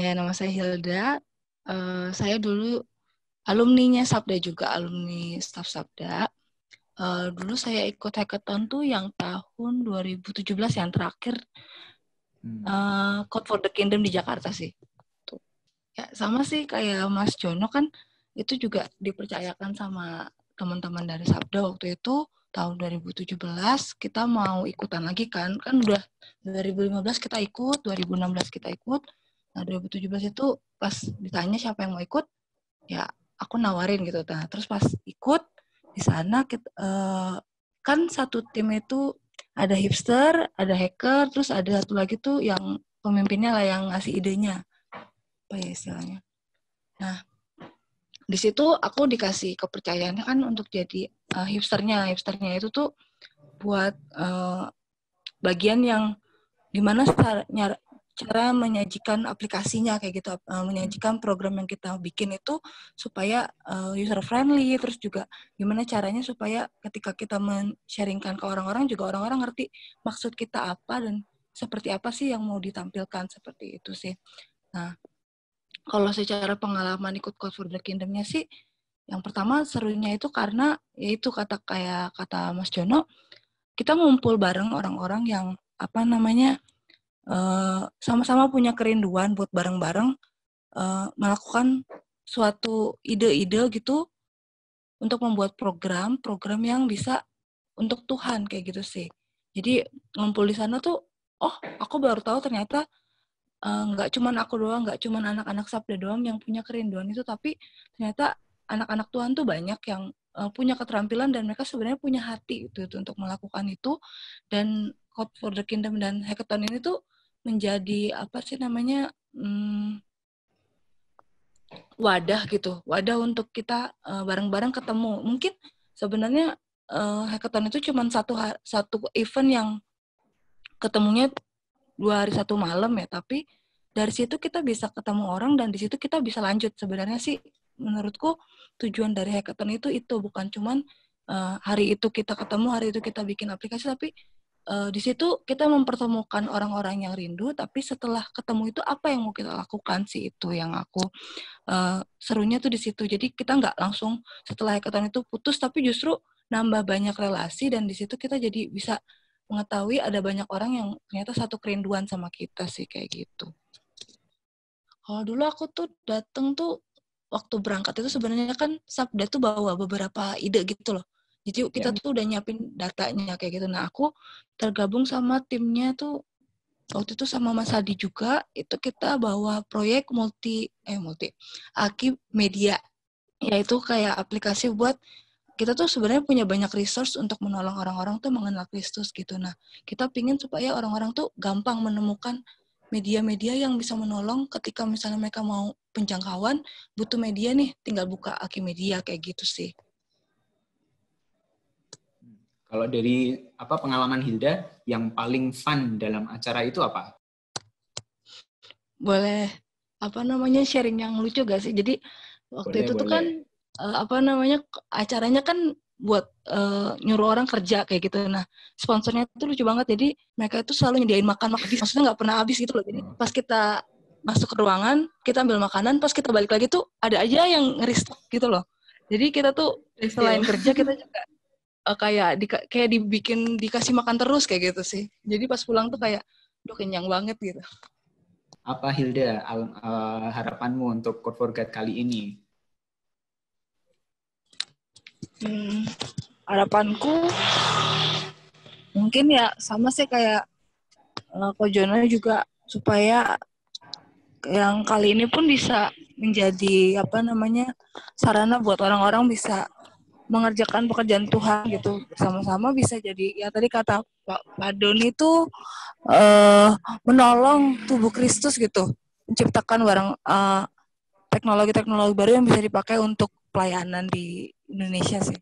Ya, nama saya Hilda. Saya dulu alumninya Sabda juga, alumni staf Sabda. Dulu saya ikut hackathon tuh yang tahun 2017 yang terakhir, Code for the Kingdom di Jakarta sih. Tuh. Ya, sama sih kayak Mas Jono kan, itu juga dipercayakan sama teman-teman dari Sabda waktu itu. Tahun 2017 kita mau ikutan lagi kan udah 2015 kita ikut, 2016 kita ikut. Nah 2017 itu pas ditanya siapa yang mau ikut, ya aku nawarin gitu. Nah terus pas ikut di sana kan satu tim itu ada hipster, ada hacker, terus ada satu lagi tuh yang pemimpinnya lah yang ngasih idenya, apa ya istilahnya. Nah di situ aku dikasih kepercayaannya kan untuk jadi hipsternya itu tuh buat bagian yang dimana cara menyajikan aplikasinya kayak gitu, menyajikan program yang kita bikin itu supaya user friendly, terus juga gimana caranya supaya ketika kita men-sharingkan ke orang-orang juga orang-orang ngerti maksud kita apa dan seperti apa sih yang mau ditampilkan, seperti itu sih. Nah, kalau secara pengalaman ikut Code for the Kingdom-nya sih, yang pertama serunya itu karena yaitu kata Mas Jono, kita ngumpul bareng orang-orang yang sama-sama punya kerinduan buat bareng-bareng melakukan suatu ide-ide gitu untuk membuat program yang bisa untuk Tuhan kayak gitu sih. Jadi ngumpul di sana tuh, aku baru tahu ternyata nggak cuman aku doang, nggak cuman anak-anak Sabda doang yang punya kerinduan itu, tapi ternyata anak-anak Tuhan tuh banyak yang punya keterampilan dan mereka sebenarnya punya hati itu untuk melakukan itu. Dan Code for the Kingdom dan Hackathon ini tuh menjadi wadah untuk kita bareng-bareng ketemu. Mungkin sebenarnya hackathon itu cuma satu event yang ketemunya 2 hari 1 malam ya, tapi dari situ kita bisa ketemu orang dan di situ kita bisa lanjut. Sebenarnya sih menurutku tujuan dari hackathon itu bukan cuman hari itu kita ketemu, hari itu kita bikin aplikasi, tapi di situ kita mempertemukan orang-orang yang rindu, tapi setelah ketemu itu apa yang mau kita lakukan sih, itu yang aku serunya tuh di situ. Jadi kita nggak langsung setelah hackathon itu putus, tapi justru nambah banyak relasi dan di situ kita jadi bisa mengetahui ada banyak orang yang ternyata satu kerinduan sama kita sih, kayak gitu. Kalau dulu aku tuh dateng tuh waktu berangkat itu sebenarnya kan Sabda tuh bawa beberapa ide gitu loh. Jadi kita tuh udah nyiapin datanya kayak gitu. Nah aku tergabung sama timnya tuh waktu itu sama Mas Hadi juga. Itu kita bawa proyek Aki Media. Yaitu kayak aplikasi buat kita tuh sebenarnya punya banyak resource untuk menolong orang-orang tuh mengenal Kristus gitu. Nah, kita pingin supaya orang-orang tuh gampang menemukan media-media yang bisa menolong ketika misalnya mereka mau penjangkauan, butuh media nih, tinggal buka Aki Media kayak gitu sih. Kalau dari pengalaman Hilda, yang paling fun dalam acara itu apa? Boleh sharing yang lucu gak sih? Jadi waktu itu tuh kan acaranya kan buat nyuruh orang kerja kayak gitu. Nah, sponsornya tuh lucu banget. Jadi mereka itu selalu nyediain makan habis. Maksudnya nggak pernah habis gitu loh. Jadi pas kita masuk ke ruangan, kita ambil makanan, pas kita balik lagi tuh ada aja yang nge-restock gitu loh. Jadi kita tuh selain kerja kita juga kayak dikasih makan terus kayak gitu sih. Jadi pas pulang tuh kayak kenyang banget gitu. Apa Hilda harapanmu untuk Code for God kali ini? Harapanku mungkin ya sama sih kayak Ko Jono juga, supaya yang kali ini pun bisa menjadi sarana buat orang-orang bisa mengerjakan pekerjaan Tuhan gitu bersama-sama, bisa jadi ya tadi kata Pak Doni itu menolong tubuh Kristus gitu, menciptakan teknologi-teknologi baru yang bisa dipakai untuk pelayanan di Indonesia sih.